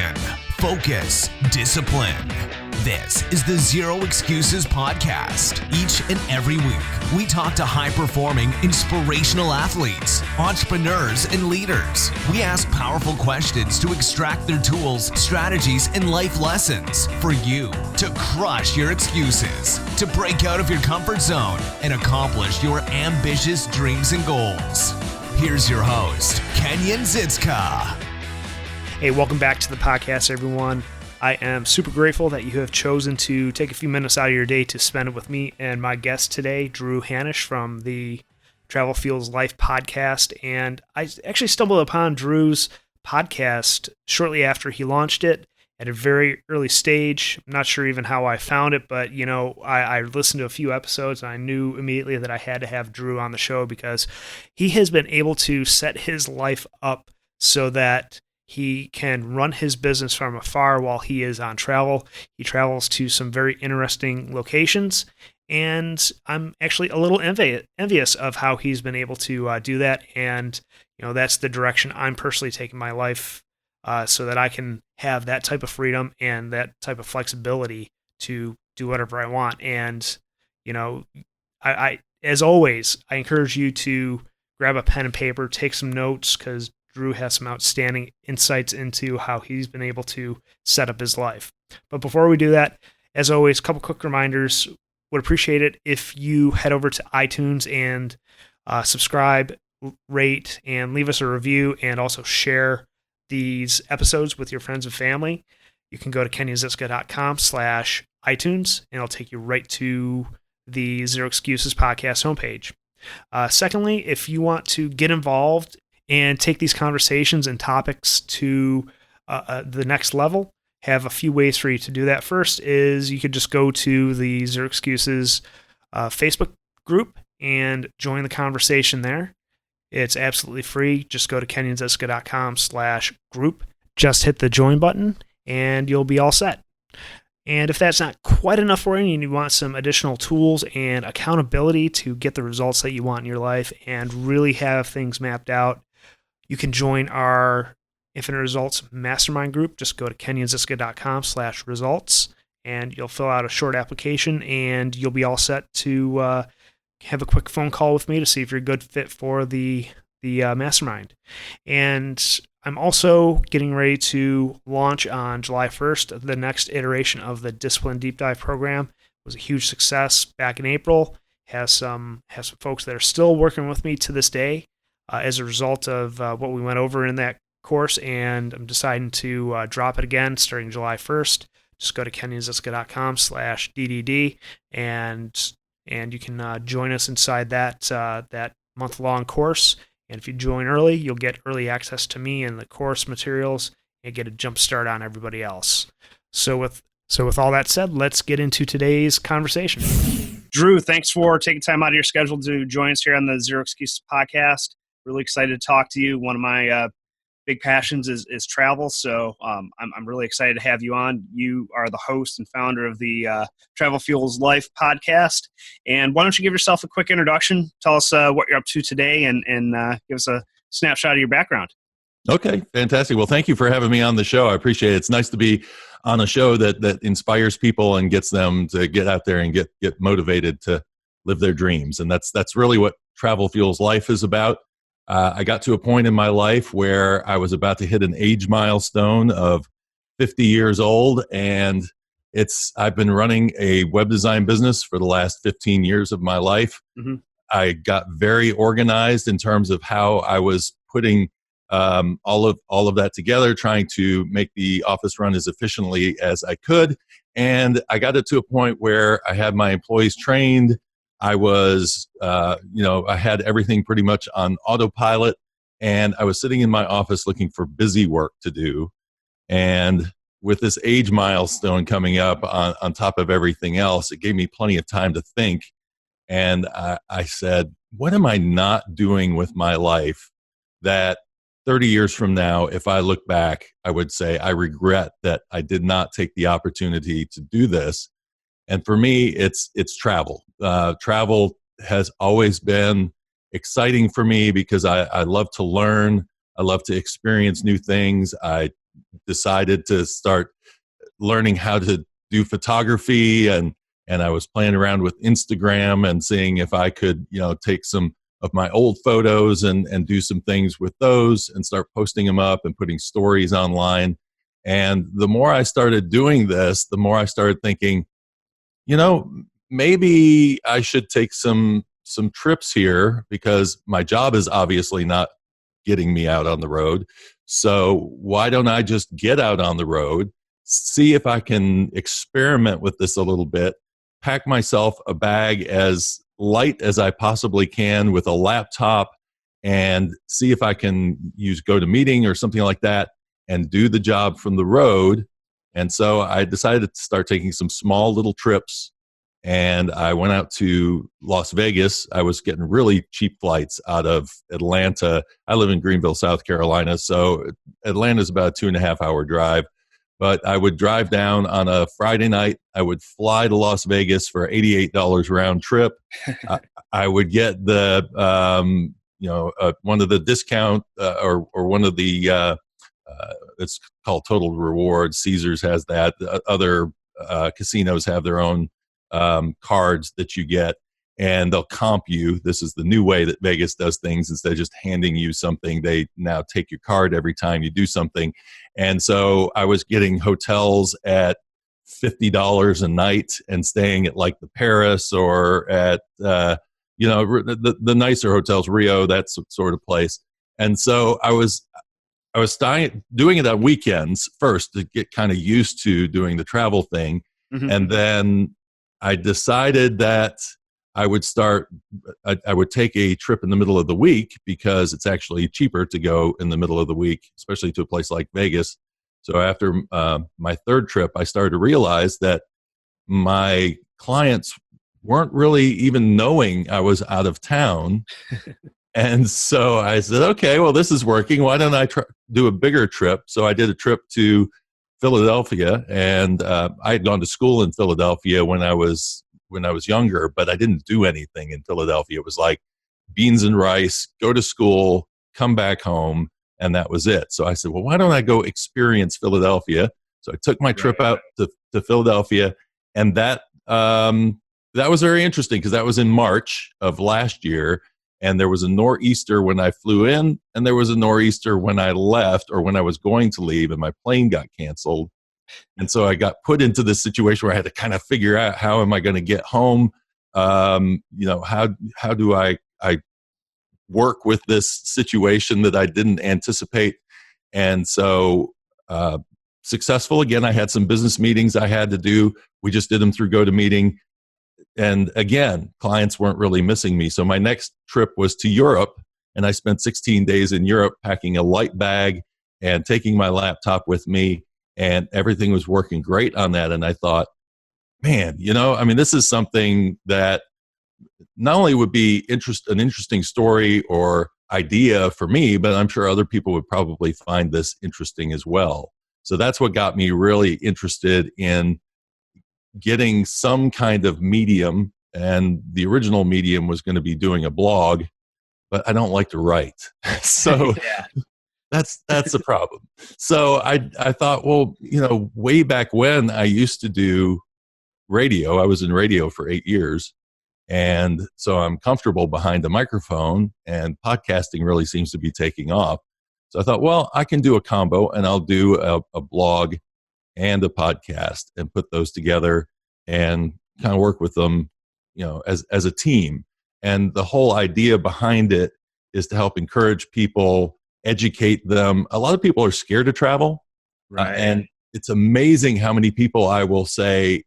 passion, focus, discipline. This is the Zero Excuses podcast. Each and every week, we talk to high-performing, inspirational athletes, entrepreneurs, and leaders. We ask powerful questions to extract their tools, strategies, and life lessons for you to crush your excuses, to break out of your comfort zone, and accomplish your ambitious dreams and goals. Here's your host, Kenyon HERE. Hey, welcome back to the podcast, everyone. I am super grateful that you have chosen to take a few minutes out of your day to spend it with me and my guest today, Hannush from the Travel Fuels Life podcast. And I actually stumbled upon Drew's podcast shortly after he launched it at a very early stage. I'm not sure even how I found it, but I listened to a few episodes and I knew immediately that I had to have Drew on the show because he has been able to set his life up so that he can run his business from afar while he is on travel. He travels to some very interesting locations, and I'm actually a little envious of how he's been able to do that. And that's the direction I'm personally taking my life, so that I can have that type of freedom and that type of flexibility to do whatever I want. And I as always, I encourage you to grab a pen and paper, take some notes, because Drew has some outstanding insights into how he's been able to set up his life. But before we do that, as always, a couple quick reminders. Would appreciate it if you head over to iTunes and subscribe, rate, and leave us a review, and also share these episodes with your friends and family. You can go to kenyonhere.com/iTunes, and it'll take you right to the Zero Excuses podcast homepage. Secondly, if you want to get involved and take these conversations and topics to the next level, have a few ways for you to do that. First is you could just go to the Zero Excuses Facebook group and join the conversation there. It's absolutely free. Just go to kenyonhere.com/group. Just hit the join button and you'll be all set. And if that's not quite enough for you and you want some additional tools and accountability to get the results that you want in your life and really have things mapped out, you can join our Infinite Results Mastermind group. Just go to kenyonhere.com/results and you'll fill out a short application and you'll be all set to have a quick phone call with me to see if you're a good fit for the mastermind. And I'm also getting ready to launch on July 1st the next iteration of the Discipline Deep Dive program. It was a huge success back in April. Has some folks that are still working with me to this day as a result of what we went over in that course, and I'm deciding to drop it again starting July 1st. Just go to kenyonhere.com/DDD and you can join us inside that month-long course. And if you join early, you'll get early access to me and the course materials and get a jump start on everybody else. So with all that said, let's get into today's conversation. Drew, thanks for taking time out of your schedule to join us here on the Zero Excuses podcast. Really excited to talk to you. One of my big passions is travel, so I'm really excited to have you on. You are the host and founder of the Travel Fuels Life podcast. And why don't you give yourself a quick introduction? Tell us what you're up to today and give us a snapshot of your background. Okay, fantastic. Well, thank you for having me on the show. I appreciate it. It's nice to be on a show that inspires people and gets them to get out there and get motivated to live their dreams. And that's really what Travel Fuels Life is about. I got to a point in my life where I was about to hit an age milestone of 50 years old, and I've been running a web design business for the last 15 years of my life. Mm-hmm. I got very organized in terms of how I was putting all of that together, trying to make the office run as efficiently as I could. And I got it to a point where I had my employees trained. I was, I had everything pretty much on autopilot, and I was sitting in my office looking for busy work to do. And with this age milestone coming up on top of everything else, it gave me plenty of time to think. And I said, what am I not doing with my life that 30 years from now, if I look back, I would say I regret that I did not take the opportunity to do this. And for me, it's travel. Travel has always been exciting for me because I love to learn. I love to experience new things. I decided to start learning how to do photography, and I was playing around with Instagram and seeing if I could, take some of my old photos and do some things with those and start posting them up and putting stories online. And the more I started doing this, the more I started thinking, maybe I should take some trips here, because my job is obviously not getting me out on the road. So why don't I just get out on the road, see if I can experiment with this a little bit, pack myself a bag as light as I possibly can with a laptop, and see if I can use GoToMeeting or something like that and do the job from the road. And so I decided to start taking some small little trips, and I went out to Las Vegas. I was getting really cheap flights out of Atlanta. I live in Greenville, South Carolina, so Atlanta's about a 2.5-hour drive. But I would drive down on a Friday night. I would fly to Las Vegas for $88 round trip. I would get the, one of the discount or one of the, it's called Total Rewards. Caesars has that. Other casinos have their own cards that you get, and they'll comp you. This is the new way that Vegas does things. Instead of just handing you something, they now take your card every time you do something. And so I was getting hotels at $50 a night and staying at like the Paris or at, the nicer hotels, Rio, that sort of place. And so I was doing it on weekends first to get kind of used to doing the travel thing. Mm-hmm. And then I decided that I would take a trip in the middle of the week, because it's actually cheaper to go in the middle of the week, especially to a place like Vegas. So after my third trip, I started to realize that my clients weren't really even knowing I was out of town. And so I said, okay, well, this is working. Why don't I do a bigger trip? So I did a trip to Philadelphia, and I had gone to school in Philadelphia when I was younger, but I didn't do anything in Philadelphia. It was like beans and rice, go to school, come back home, and that was it. So I said, well, why don't I go experience Philadelphia? So I took my trip out to Philadelphia, and that was very interesting, because that was in March of last year, and there was a nor'easter when I flew in, and there was a nor'easter when I left, or when I was going to leave, and my plane got canceled. And so I got put into this situation where I had to kind of figure out, how am I going to get home? How do I work with this situation that I didn't anticipate? And so successful. Again, I had some business meetings I had to do. We just did them through GoToMeeting. And again, clients weren't really missing me. So my next trip was to Europe, and I spent 16 days in Europe packing a light bag and taking my laptop with me, and everything was working great on that. And I thought, man, this is something that not only would be an interesting story or idea for me, but I'm sure other people would probably find this interesting as well. So that's what got me really interested in getting some kind of medium. And the original medium was going to be doing a blog, but I don't like to write. So that's the problem. So I thought, well, way back when I used to do radio, I was in radio for 8 years. And so I'm comfortable behind the microphone, and podcasting really seems to be taking off. So I thought, well, I can do a combo, and I'll do a blog and a podcast and put those together and kind of work with them, as a team. And the whole idea behind it is to help encourage people, educate them. A lot of people are scared to travel. Right. And it's amazing how many people I will say,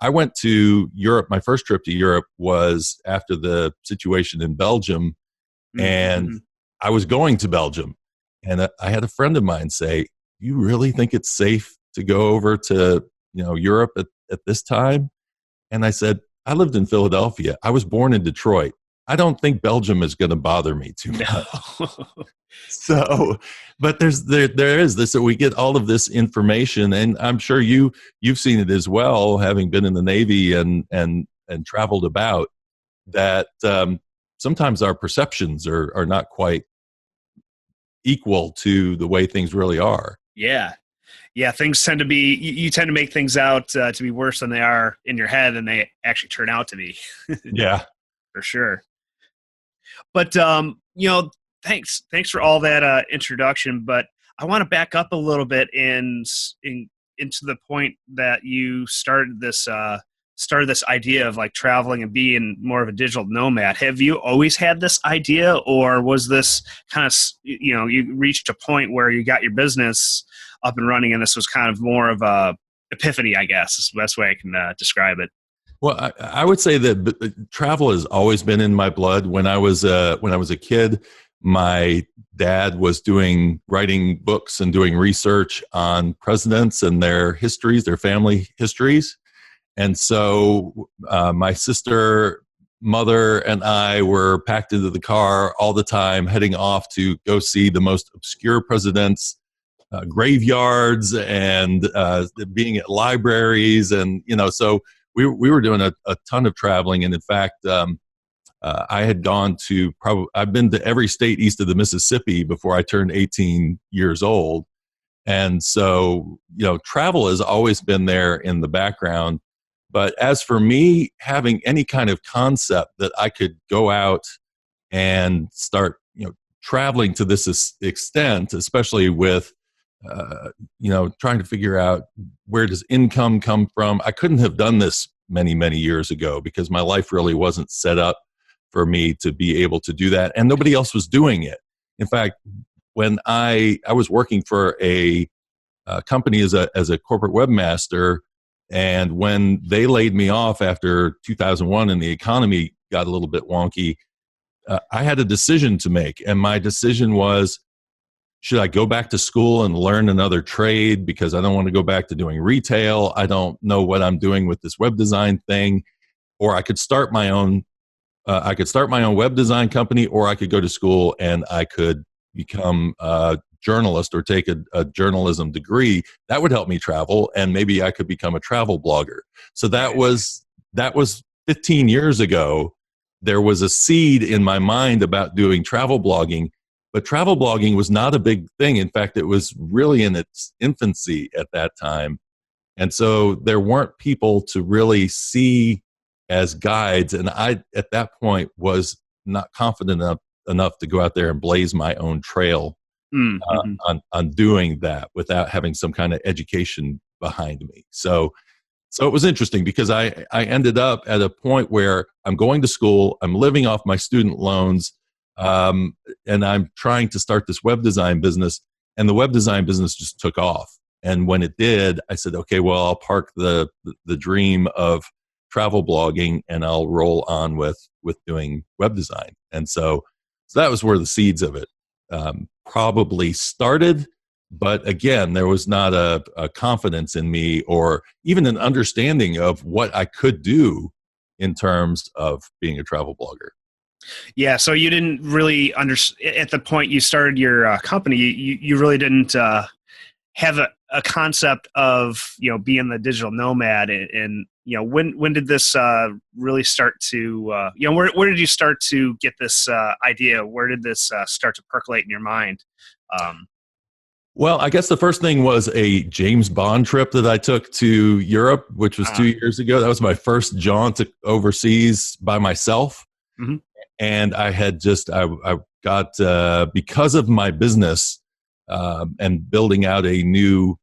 I went to Europe. My first trip to Europe was after the situation in Belgium, and I was going to Belgium. And I had a friend of mine say, you really think it's safe to go over to, Europe at this time? And I said, I lived in Philadelphia. I was born in Detroit. I don't think Belgium is going to bother me too much. So, but there is this, so we get all of this information, and I'm sure you've seen it as well, having been in the Navy and traveled about, that sometimes our perceptions are not quite equal to the way things really are. Yeah. Yeah. Things tend to be, you tend to make things out to be worse than they are in your head and they actually turn out to be. Yeah. For sure. But thanks for all that introduction. But I want to back up a little bit into the point that you started this idea of like traveling and being more of a digital nomad. Have you always had this idea, or was this kind of you reached a point where you got your business up and running, and this was kind of more of a epiphany, I guess is the best way I can describe it. Well, I would say that travel has always been in my blood. When I was a kid, my dad was writing books and doing research on presidents and their histories, their family histories, and so my sister, mother, and I were packed into the car all the time, heading off to go see the most obscure presidents. Graveyards and being at libraries, and so we were doing a ton of traveling. And in fact, I had gone to I've been to every state east of the Mississippi before I turned 18 years old. And so, travel has always been there in the background. But as for me, having any kind of concept that I could go out and start, traveling to this extent, especially with trying to figure out where does income come from. I couldn't have done this many, many years ago because my life really wasn't set up for me to be able to do that. And nobody else was doing it. In fact, when I was working for a company as a corporate webmaster, and when they laid me off after 2001 and the economy got a little bit wonky, I had a decision to make. And my decision was, should I go back to school and learn another trade because I don't want to go back to doing retail? I don't know what I'm doing with this web design thing. Or I could start my own. I could start my own web design company, or I could go to school and I could become a journalist or take a journalism degree. That would help me travel, and maybe I could become a travel blogger. So that was 15 years ago. There was a seed in my mind about doing travel blogging. But travel blogging was not a big thing. In fact, it was really in its infancy at that time. And so there weren't people to really see as guides. And I, at that point, was not confident enough to go out there and blaze my own trail on doing that without having some kind of education behind me. So it was interesting because I ended up at a point where I'm going to school, I'm living off my student loans, and I'm trying to start this web design business, and the web design business just took off. And when it did, I said, okay, well, I'll park the dream of travel blogging and I'll roll on with doing web design. And so that was where the seeds of it probably started. But again, there was not a confidence in me or even an understanding of what I could do in terms of being a travel blogger. Yeah, so you didn't really understand at the point you started your company. You really didn't have a concept of being the digital nomad, and when did this really start to where did you start to get this idea? Where did this start to percolate in your mind? Well, I guess the first thing was a James Bond trip that I took to Europe, which was 2 years ago. That was my first jaunt overseas by myself. Mm-hmm. And I had I got, because of my business and building out a new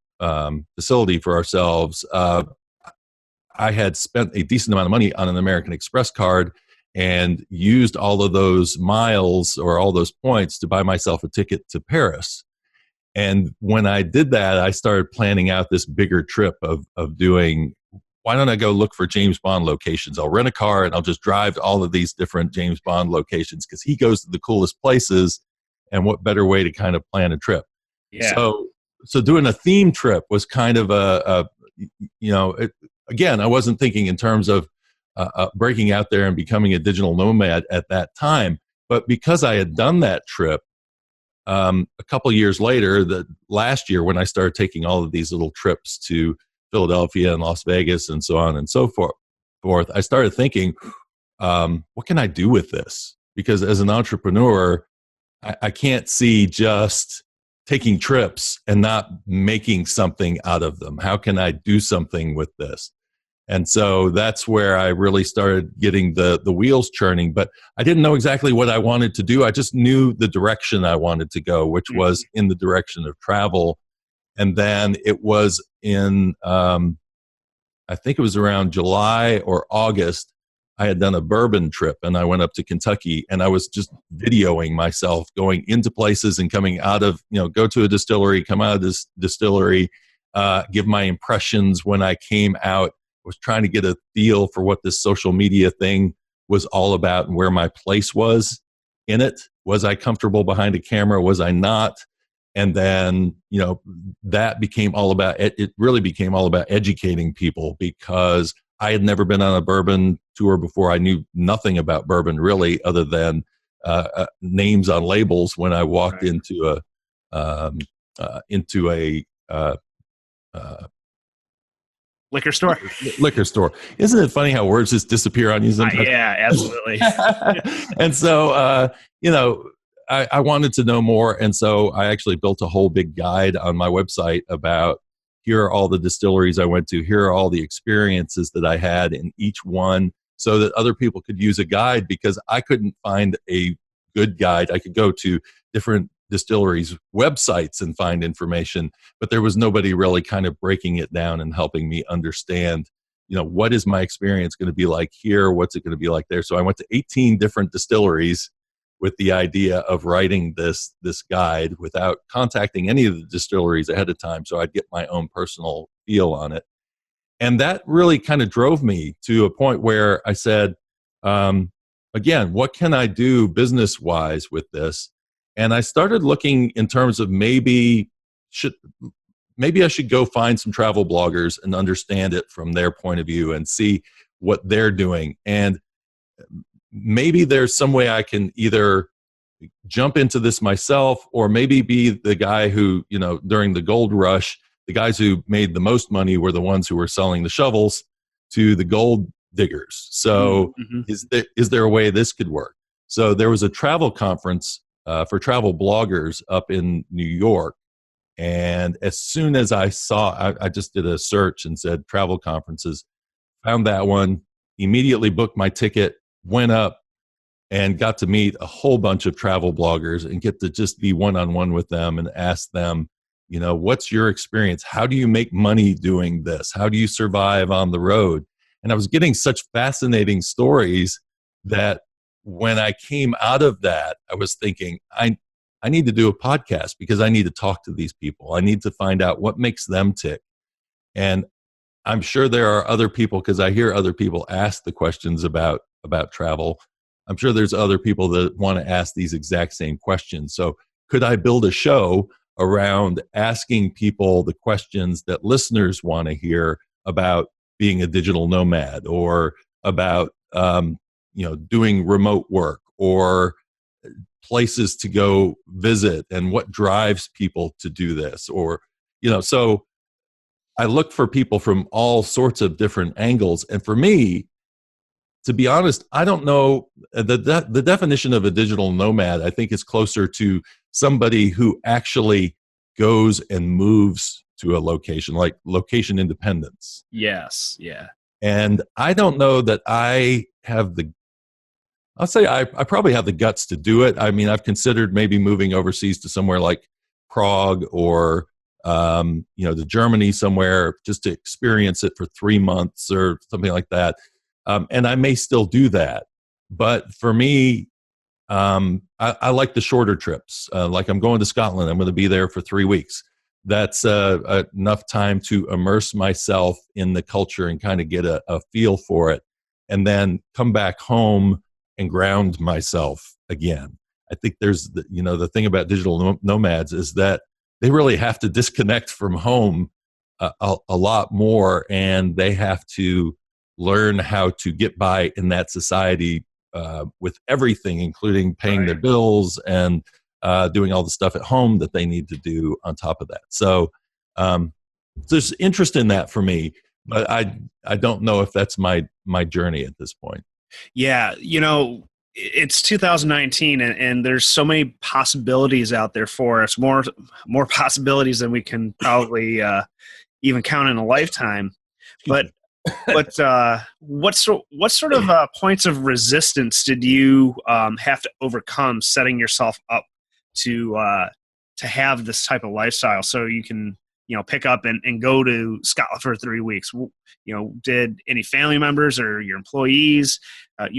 facility for ourselves, I had spent a decent amount of money on an American Express card and used all of those miles or all those points to buy myself a ticket to Paris. And when I did that, I started planning out this bigger trip of doing, why don't I go look for James Bond locations? I'll rent a car and I'll just drive to all of these different James Bond locations because he goes to the coolest places. And what better way to kind of plan a trip? Yeah. So doing a theme trip was kind of again, I wasn't thinking in terms of breaking out there and becoming a digital nomad at that time. But because I had done that trip, a couple years later, last year when I started taking all of these little trips to Philadelphia and Las Vegas and so on and so forth, I started thinking, what can I do with this? Because as an entrepreneur, I can't see just taking trips and not making something out of them? How can I do something with this? And so that's where I really started getting the wheels churning. But I didn't know exactly what I wanted to do. I just knew the direction I wanted to go, which was in the direction of travel. And then it was in, I think it was around July or August, I had done a bourbon trip and I went up to Kentucky and I was just videoing myself going into places and coming out of, go to a distillery, come out of this distillery, give my impressions when I came out. Was trying to get a feel for what this social media thing was all about and where my place was in it. Was I comfortable behind a camera? Was I not? And then, that became all about it. It really became all about educating people because I had never been on a bourbon tour before. I knew nothing about bourbon really, other than names on labels when I walked into a liquor store. Liquor store. Isn't it funny how words just disappear on you sometimes? Yeah, absolutely. And so, I wanted to know more. And so I actually built a whole big guide on my website about here are all the distilleries I went to. Here are all the experiences that I had in each one so that other people could use a guide because I couldn't find a good guide. I could go to different distilleries' websites and find information, but there was nobody really kind of breaking it down and helping me understand, what is my experience going to be like here? What's it going to be like there? So I went to 18 different distilleries with the idea of writing this guide without contacting any of the distilleries ahead of time. So I'd get my own personal feel on it. And that really kind of drove me to a point where I said, again, what can I do business-wise with this? And I started looking in terms of maybe I should go find some travel bloggers and understand it from their point of view and see what they're doing. And maybe there's some way I can either jump into this myself or maybe be the guy who, during the gold rush, the guys who made the most money were the ones who were selling the shovels to the gold diggers. So is there a way this could work? So there was a travel conference for travel bloggers up in New York. And as soon as I saw, I just did a search and said travel conferences, found that one, immediately booked my ticket, went up and got to meet a whole bunch of travel bloggers and get to just be one-on-one with them and ask them, what's your experience? How do you make money doing this? How do you survive on the road? And I was getting such fascinating stories that when I came out of that, I was thinking, I need to do a podcast because I need to talk to these people. I need to find out what makes them tick. And I'm sure there are other people, because I hear other people ask the questions about travel. I'm sure there's other people that want to ask these exact same questions. So could I build a show around asking people the questions that listeners want to hear about being a digital nomad or about, doing remote work or places to go visit and what drives people to do this? Or, so I look for people from all sorts of different angles. And for me, to be honest, I don't know. The definition of a digital nomad, I think, is closer to somebody who actually goes and moves to a location, like location independence. Yes, yeah. And I don't know that I have I'll say I probably have the guts to do it. I mean, I've considered maybe moving overseas to somewhere like Prague or to Germany somewhere just to experience it for 3 months or something like that. And I may still do that. But for me, I like the shorter trips. Like I'm going to Scotland. I'm going to be there for 3 weeks. That's enough time to immerse myself in the culture and kind of get a feel for it. And then come back home and ground myself again. I think there's, the thing about digital nomads is that they really have to disconnect from home a lot more, and they have to learn how to get by in that society with everything, including paying their bills and doing all the stuff at home that they need to do on top of that. So there's interest in that for me, but I don't know if that's my journey at this point. Yeah, it's 2019 and there's so many possibilities out there for us, more possibilities than we can probably even count in a lifetime. But what sort of points of resistance did you have to overcome setting yourself up to have this type of lifestyle so you can pick up and go to Scotland for 3 weeks? Did any family members or your employees,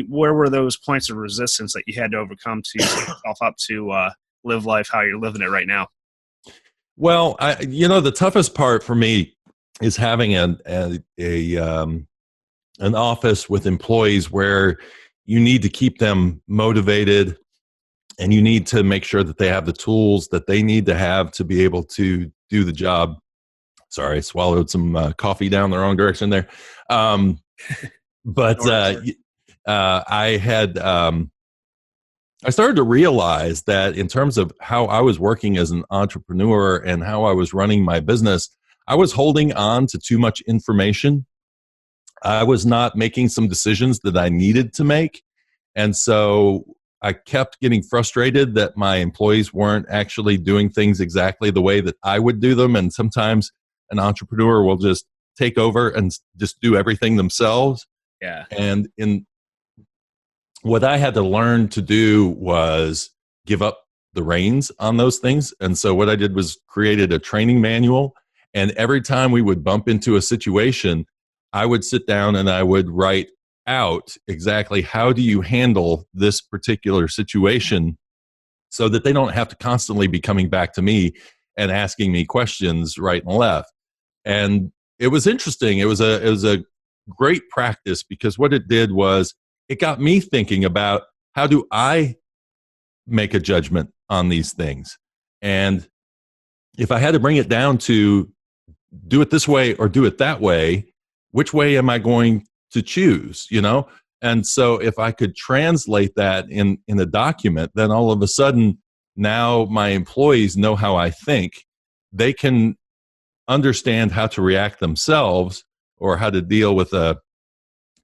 where were those points of resistance that you had to overcome to set yourself up to live life how you're living it right now? Well, the toughest part for me is having an office with employees where you need to keep them motivated, and you need to make sure that they have the tools that they need to have to be able to do the job. Sorry, I swallowed some coffee down the wrong direction there. But I started to realize that in terms of how I was working as an entrepreneur and how I was running my business, I was holding on to too much information. I was not making some decisions that I needed to make. And so I kept getting frustrated that my employees weren't actually doing things exactly the way that I would do them. And sometimes an entrepreneur will just take over and just do everything themselves. Yeah. And what I had to learn to do was give up the reins on those things. And so what I did was created a training manual. And every time we would bump into a situation, I would sit down and I would write out exactly how do you handle this particular situation so that they don't have to constantly be coming back to me and asking me questions right and left. And it was interesting. It was a great practice, because what it did was it got me thinking about how do I make a judgment on these things. And if I had to bring it down to do it this way or do it that way, which way am I going to choose, And so if I could translate that in a document, then all of a sudden now my employees know how I think. They can understand how to react themselves or how to deal with a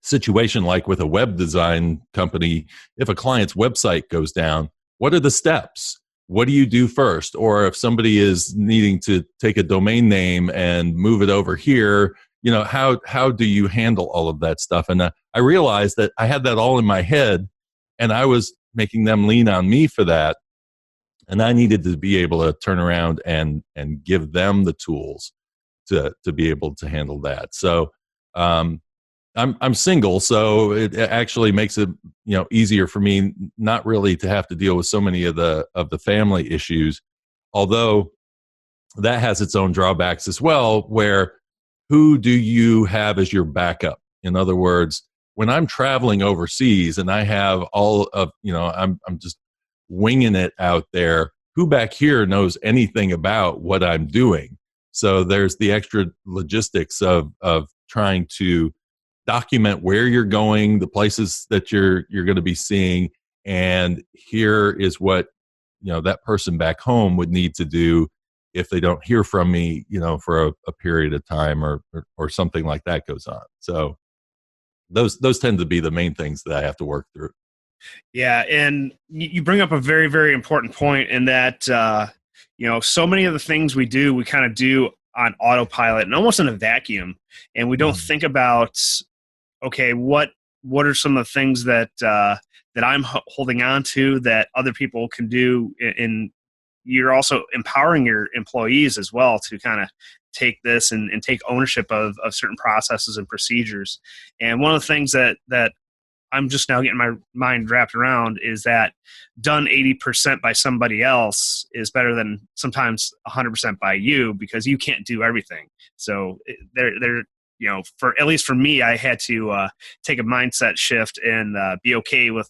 situation like with a web design company. If a client's website goes down, what are the steps? What do you do first? Or if somebody is needing to take a domain name and move it over here, how do you handle all of that stuff? And I realized that I had that all in my head, and I was making them lean on me for that. And I needed to be able to turn around and give them the tools to be able to handle that. So I'm single, so it actually makes it easier for me not really to have to deal with so many of the family issues. Although that has its own drawbacks as well, where who do you have as your backup? In other words, when I'm traveling overseas and I have all of, I'm just winging it out there, who back here knows anything about what I'm doing? So there's the extra logistics of trying to document where you're going, the places that you're going to be seeing, and here is what that person back home would need to do if they don't hear from me, for a period of time or something like that goes on. So those tend to be the main things that I have to work through. Yeah, and you bring up a very, very important point in that so many of the things we do, we kind of do on autopilot and almost in a vacuum, and we don't think about, okay, what are some of the things that I'm holding on to that other people can do? And you're also empowering your employees as well to kind of take this and take ownership of certain processes and procedures. And one of the things that I'm just now getting my mind wrapped around is that done 80% by somebody else is better than sometimes 100% by you, because you can't do everything. So they're for at least for me, I had to take a mindset shift and be okay with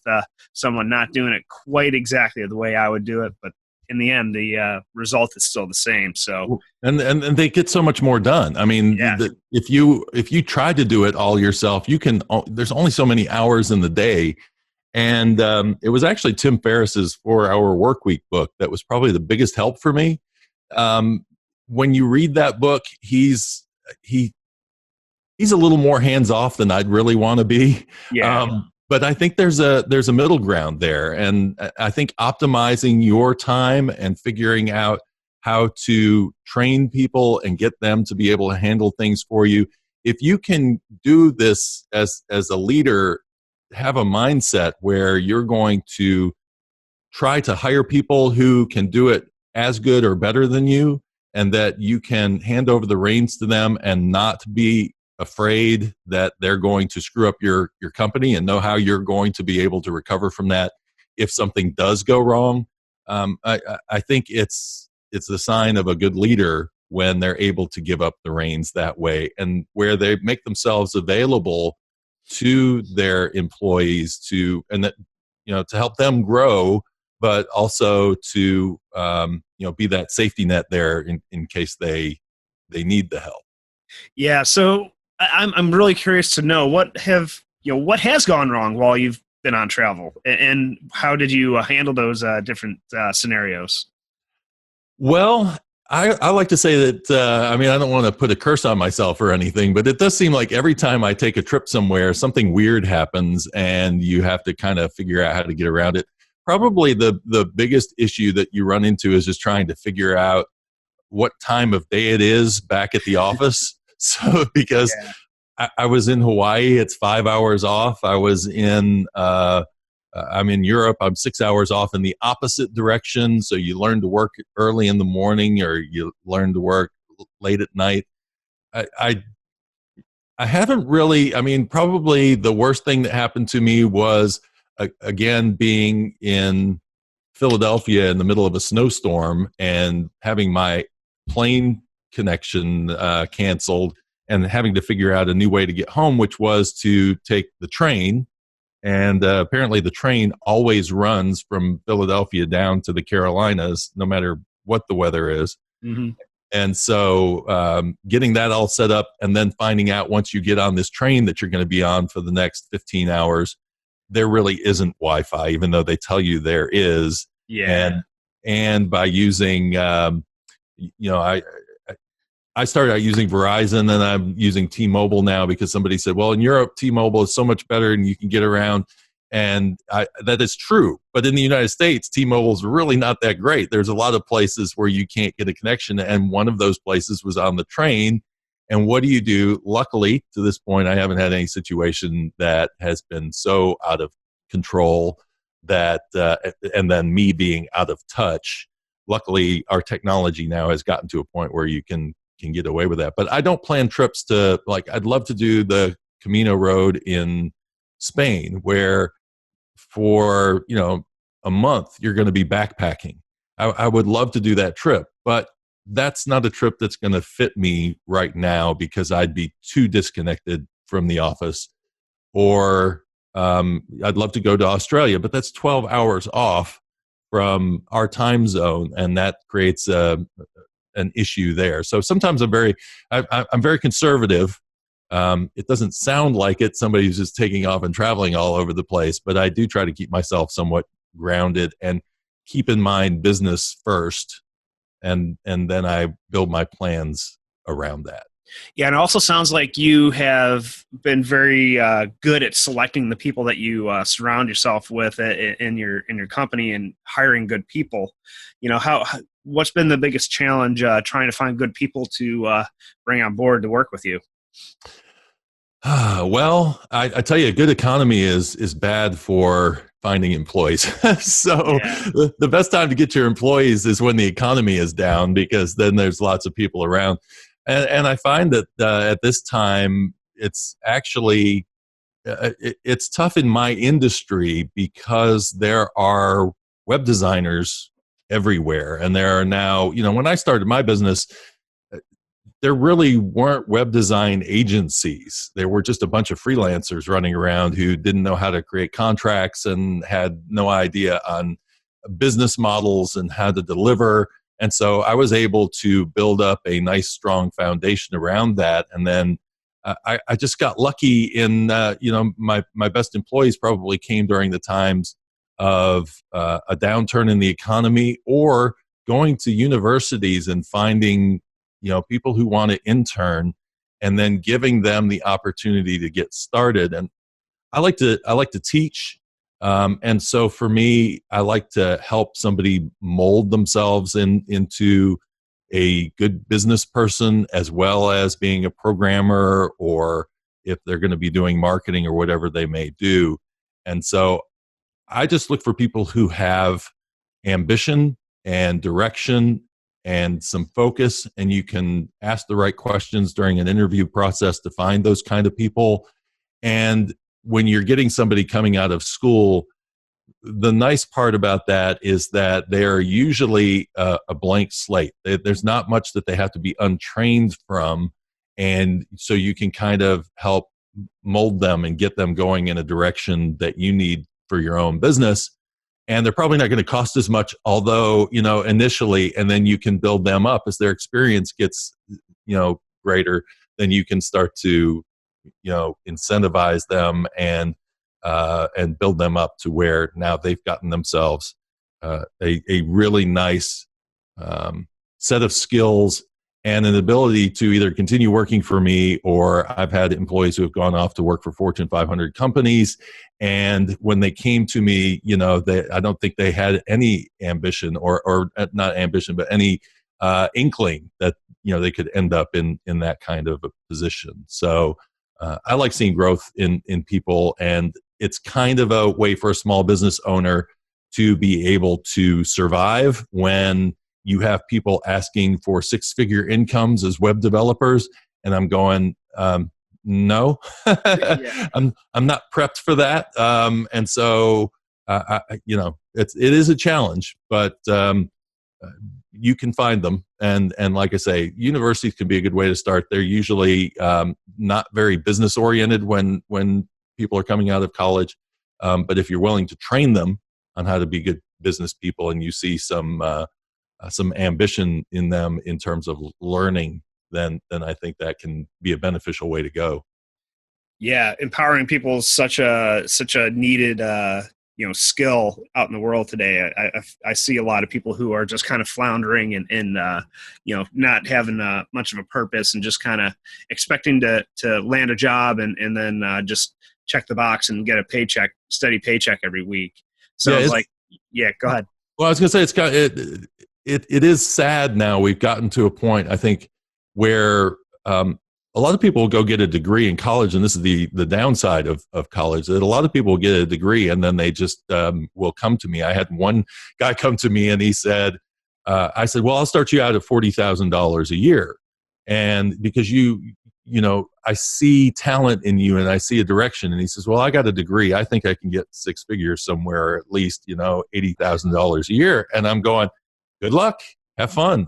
someone not doing it quite exactly the way I would do it. But in the end, the result is still the same. So and they get so much more done. I mean, yeah. If you try to do it all yourself, you can. There's only so many hours in the day, and it was actually Tim Ferriss's 4-Hour Workweek book that was probably the biggest help for me. When you read that book, he's a little more hands off than I'd really want to be. Yeah. but I think there's a middle ground there, and I think optimizing your time and figuring out how to train people and get them to be able to handle things for you. If you can do this as a leader, have a mindset where you're going to try to hire people who can do it as good or better than you, and that you can hand over the reins to them and not be afraid that they're going to screw up your company, and know how you're going to be able to recover from that if something does go wrong. I think it's the sign of a good leader when they're able to give up the reins that way, and where they make themselves available to their employees and that, to help them grow, but also to be that safety net there in case they need the help. Yeah. So I'm really curious to know what has gone wrong while you've been on travel, and how did you handle those different scenarios? Well, I like to say that, I don't want to put a curse on myself or anything, but it does seem like every time I take a trip somewhere, something weird happens and you have to kind of figure out how to get around it. Probably the biggest issue that you run into is just trying to figure out what time of day it is back at the office. So, because I was in Hawaii, it's 5 hours off. I'm in Europe, I'm 6 hours off in the opposite direction. So you learn to work early in the morning, or you learn to work late at night. I haven't really, probably the worst thing that happened to me was, again, being in Philadelphia in the middle of a snowstorm and having my plane connection canceled, and having to figure out a new way to get home, which was to take the train. And apparently the train always runs from Philadelphia down to the Carolinas, no matter what the weather is. Mm-hmm. And so getting that all set up, and then finding out once you get on this train that you're going to be on for the next 15 hours, there really isn't Wi-Fi, even though they tell you there is. Yeah. And by using, I started out using Verizon, and I'm using T-Mobile now because somebody said, well, in Europe, T-Mobile is so much better and you can get around. And that is true. But in the United States, T-Mobile is really not that great. There's a lot of places where you can't get a connection. And one of those places was on the train. And what do you do? Luckily, to this point, I haven't had any situation that has been so out of control that, and then me being out of touch. Luckily, our technology now has gotten to a point where you can get away with that. But I don't plan trips to, like, I'd love to do the Camino Road in Spain, where for, a month you're going to be backpacking. I would love to do that trip, but that's not a trip that's going to fit me right now, because I'd be too disconnected from the office. Or I'd love to go to Australia, but that's 12 hours off from our time zone, and that creates an issue there. So sometimes I'm very conservative. It doesn't sound like it. Somebody who's just taking off and traveling all over the place, but I do try to keep myself somewhat grounded and keep in mind business first, and then I build my plans around that. Yeah, and it also sounds like you have been very good at selecting the people that you surround yourself with in your company, and hiring good people. What's been the biggest challenge trying to find good people to bring on board to work with you? Well, I tell you, a good economy is bad for finding employees. So the best time to get your employees is when the economy is down, because then there's lots of people around. And I find that at this time, it's actually it's tough in my industry, because there are web designers everywhere, and there are now, when I started my business, there really weren't web design agencies. There were just a bunch of freelancers running around who didn't know how to create contracts and had no idea on business models and how to deliver. And so I was able to build up a nice, strong foundation around that. And then I just got lucky in, my best employees probably came during the times of a downturn in the economy, or going to universities and finding, people who want to intern, and then giving them the opportunity to get started. And I like to teach. And so for me, I like to help somebody mold themselves into a good business person, as well as being a programmer, or if they're going to be doing marketing or whatever they may do. And so I just look for people who have ambition and direction and some focus, and you can ask the right questions during an interview process to find those kind of people. And when you're getting somebody coming out of school, the nice part about that is that they are usually a blank slate. There's not much that they have to be untrained from. And so you can kind of help mold them and get them going in a direction that you need for your own business. And they're probably not going to cost as much, although, initially, and then you can build them up as their experience gets, greater. Then you can start to, incentivize them and build them up to where now they've gotten themselves a really nice set of skills and an ability to either continue working for me, or I've had employees who have gone off to work for Fortune 500 companies. And when they came to me, I don't think they had any ambition or not ambition, but any inkling that, they could end up in that kind of a position. So I like seeing growth in people, and it's kind of a way for a small business owner to be able to survive when you have people asking for six-figure incomes as web developers, and I'm going, no, I'm not prepped for that, and so it is a challenge, but you can find them, and like I say, universities can be a good way to start. They're usually not very business oriented when people are coming out of college, but if you're willing to train them on how to be good business people, and you see some ambition in them in terms of learning, then I think that can be a beneficial way to go. Yeah, empowering people is such a needed skill out in the world today. I see a lot of people who are just kind of floundering and not having much of a purpose, and just kind of expecting to land a job and then just check the box and get a steady paycheck every week. So go ahead. Well, I was going to say it is sad now. We've gotten to a point, I think, where a lot of people will go get a degree in college, and this is the downside of college, that a lot of people will get a degree and then they just will come to me. I had one guy come to me and he said, I said, well, I'll start you out at $40,000 a year. And because I see talent in you and I see a direction. And he says, well, I got a degree. I think I can get six figures somewhere, or at least, $80,000 a year. And I'm going, good luck, have fun.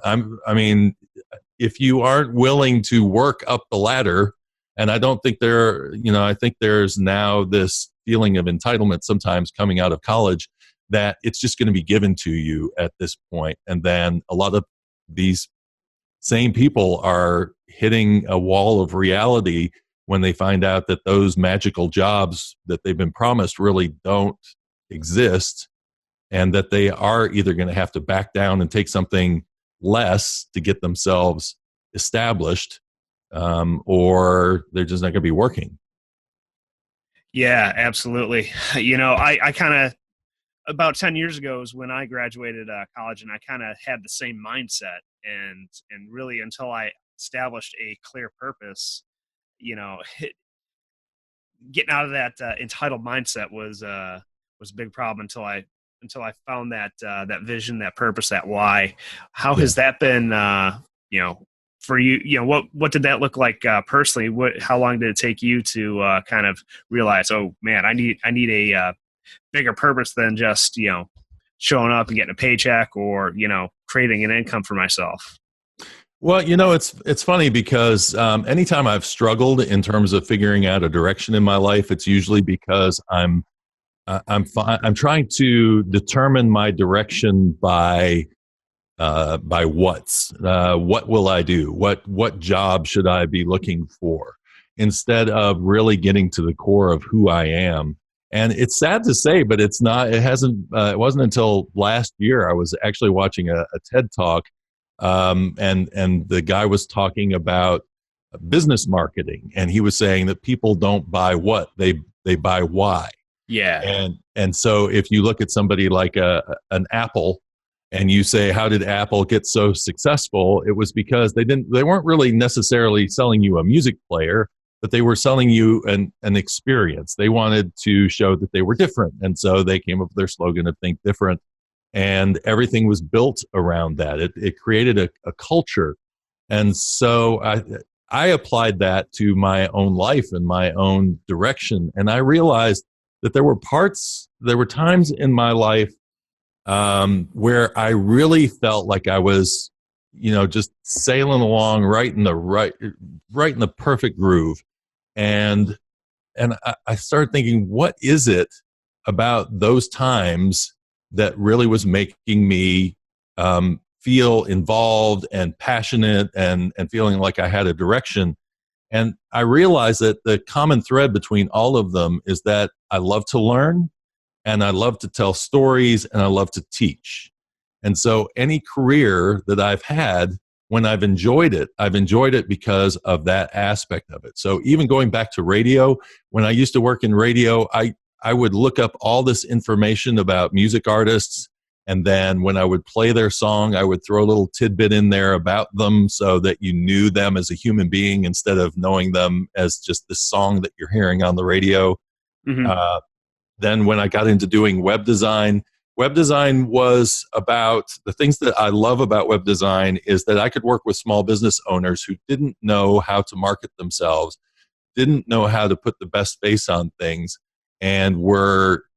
If you aren't willing to work up the ladder, and I don't think I think there's now this feeling of entitlement sometimes coming out of college, that it's just going to be given to you at this point. And then a lot of these same people are hitting a wall of reality when they find out that those magical jobs that they've been promised really don't exist, and that they are either going to have to back down and take something less to get themselves established, or they're just not going to be working. Yeah, absolutely. I kind of, about 10 years ago is when I graduated college, and I kind of had the same mindset, and really until I established a clear purpose, getting out of that entitled mindset was a big problem until I found that vision, that purpose, that why. How has that been, for you? What did that look like personally? How long did it take you to kind of realize, oh man, I need a bigger purpose than just, showing up and getting a paycheck, or, creating an income for myself? Well, it's funny because anytime I've struggled in terms of figuring out a direction in my life, it's usually because I'm trying to determine my direction by what will I do? What job should I be looking for, instead of really getting to the core of who I am. And it's sad to say, but it wasn't until last year I was actually watching a TED Talk, and the guy was talking about business marketing, and he was saying that people don't buy what, they buy why. Yeah. And so if you look at somebody like an Apple, and you say, how did Apple get so successful? It was because they weren't really necessarily selling you a music player, but they were selling you an experience. They wanted to show that they were different. And so they came up with their slogan of Think Different. And everything was built around that. It created a culture. And so I applied that to my own life and my own direction. And I realized that there were times in my life where I really felt like I was, just sailing along right in the perfect groove. And I started thinking, what is it about those times that really was making me feel involved and passionate and feeling like I had a direction? And I realized that the common thread between all of them is that I love to learn, and I love to tell stories, and I love to teach. And so any career that I've had, when I've enjoyed it because of that aspect of it. So even going back to radio, when I used to work in radio, I would look up all this information about music artists, and then when I would play their song, I would throw a little tidbit in there about them so that you knew them as a human being instead of knowing them as just the song that you're hearing on the radio. Mm-hmm. Then when I got into doing web design was about the things that I love about web design is that I could work with small business owners who didn't know how to market themselves, didn't know how to put the best face on things, and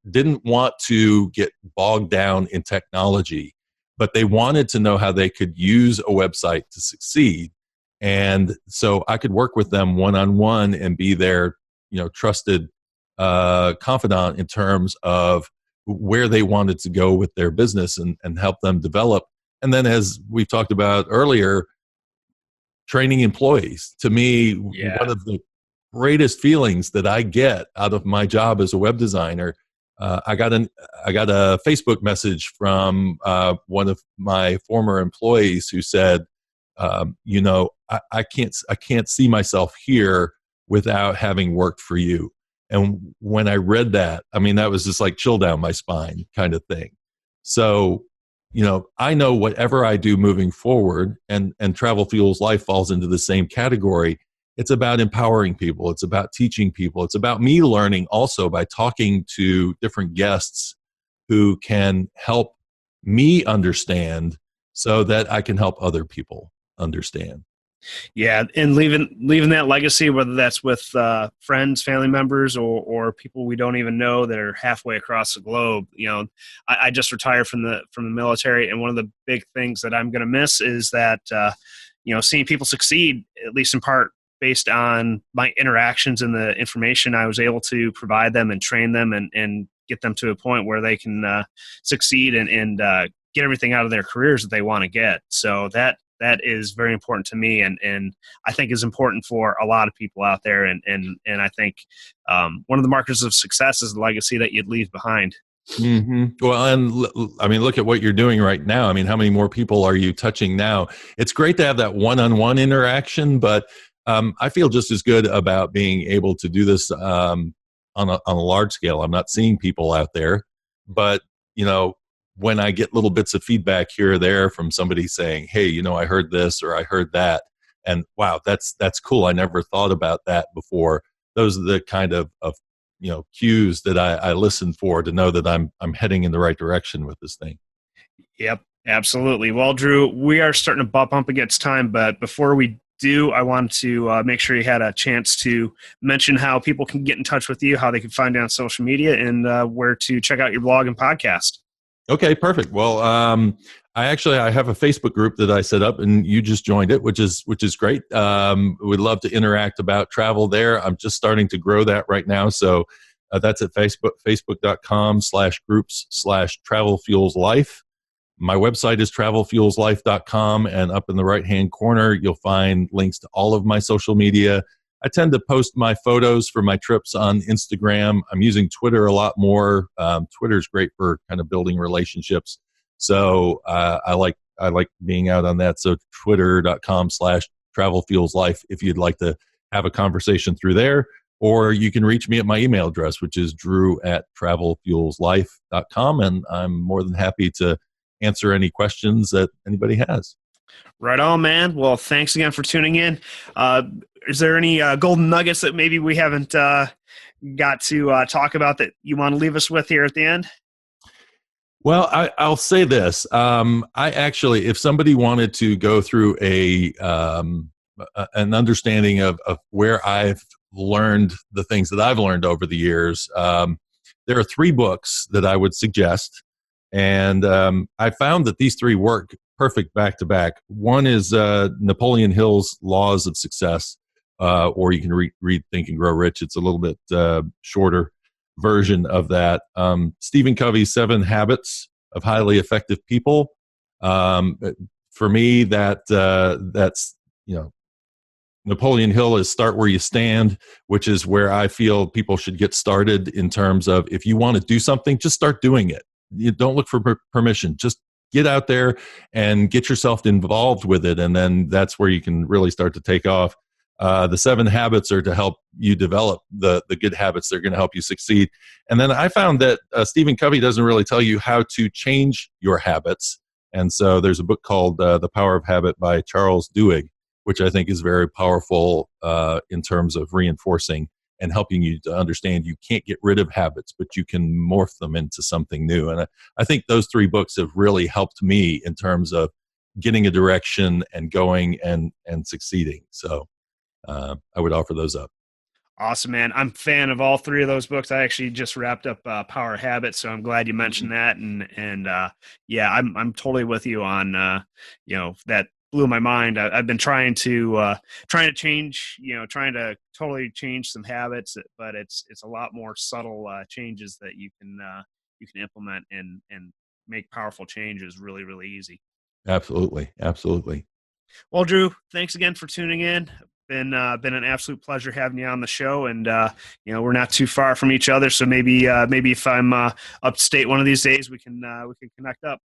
didn't want to get bogged down in technology, but they wanted to know how they could use a website to succeed. And so I could work with them one-on-one and be their, trusted confidant in terms of where they wanted to go with their business and help them develop. And then, as we've talked about earlier, training employees. To me, one of the greatest feelings that I get out of my job as a web designer, I got a Facebook message from one of my former employees who said, I can't see myself here without having worked for you. And when I read that, that was just like chill down my spine kind of thing. So, I know whatever I do moving forward, and Travel Fuels Life falls into the same category. It's about empowering people. It's about teaching people. It's about me learning also by talking to different guests who can help me understand so that I can help other people understand. Yeah, and leaving that legacy, whether that's with friends, family members, or people we don't even know that are halfway across the globe. I just retired from the military, and one of the big things that I'm going to miss is that seeing people succeed, at least in part based on my interactions and the information I was able to provide them and train them and get them to a point where they can succeed and get everything out of their careers that they want to get. So that is very important to me, and I think is important for a lot of people out there. And I think one of the markers of success is the legacy that you'd leave behind. Mm-hmm. Well, and look at what you're doing right now. How many more people are you touching now? It's great to have that one-on-one interaction, but I feel just as good about being able to do this on a large scale. I'm not seeing people out there, but when I get little bits of feedback here or there from somebody saying, hey, I heard this or I heard that, and wow, that's cool. I never thought about that before. Those are the kind of cues that I listen for to know that I'm heading in the right direction with this thing. Yep, absolutely. Well, Drew, we are starting to bump up against time, but before we do, I wanted to make sure you had a chance to mention how people can get in touch with you, how they can find you on social media, and where to check out your blog and podcast. Okay, perfect. Well, I have a Facebook group that I set up, and you just joined it, which is great. We'd love to interact about travel there. I'm just starting to grow that right now, so that's at facebook.com/groups/travelfuelslife. My website is travelfuelslife.com, and up in the right-hand corner, you'll find links to all of my social media. I tend to post my photos for my trips on Instagram. I'm using Twitter a lot more. Twitter's great for kind of building relationships. So I like being out on that. So twitter.com/ Travel Fuels Life if you'd like to have a conversation through there. Or you can reach me at my email address, which is drew@travelfuelslife.com. And I'm more than happy to answer any questions that anybody has. Right on, man. Well, thanks again for tuning in. Is there any golden nuggets that maybe we haven't got to talk about that you want to leave us with here at the end? Well, I'll say this. I actually, if somebody wanted to go through an understanding of where I've learned the things that I've learned over the years, there are 3 books that I would suggest. And I found that these 3 work perfect back to back. One is Napoleon Hill's Laws of Success, or you can read Think and Grow Rich. It's a little bit shorter version of that. Stephen Covey's 7 Habits of Highly Effective People. For me, that's Napoleon Hill is Start Where You Stand, which is where I feel people should get started in terms of, if you want to do something, just start doing it. You don't look for permission. Just get out there and get yourself involved with it. And then that's where you can really start to take off. The 7 habits are to help you develop the good habits that are going to help you succeed. And then I found that Stephen Covey doesn't really tell you how to change your habits. And so there's a book called The Power of Habit by Charles Duhigg, which I think is very powerful in terms of reinforcing and helping you to understand you can't get rid of habits, but you can morph them into something new. And I think those 3 books have really helped me in terms of getting a direction and going and succeeding. So I would offer those up. Awesome, man. I'm a fan of all 3 of those books. I actually just wrapped up Power Habits, so I'm glad you mentioned that. And yeah, I'm totally with you on that blew my mind. I've been trying to change, trying to totally change some habits, but it's a lot more subtle changes that you can implement and make powerful changes really, really easy. Absolutely. Well, Drew, thanks again for tuning in. Been an absolute pleasure having you on the show, and we're not too far from each other, so maybe if I'm upstate one of these days, we can connect up.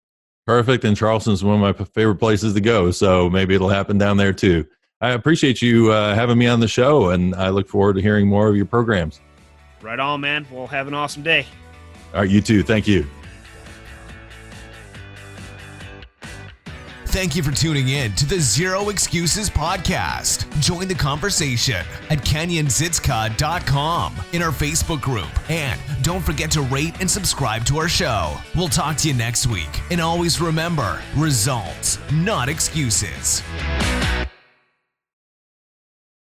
Perfect. And Charleston's one of my favorite places to go, so maybe it'll happen down there too. I appreciate you having me on the show, and I look forward to hearing more of your programs. Right on, man. Well, have an awesome day. All right, you too. Thank you. Thank you for tuning in to the Zero Excuses podcast. Join the conversation at kenyonhere.com in our Facebook group. And don't forget to rate and subscribe to our show. We'll talk to you next week. And always remember, results, not excuses.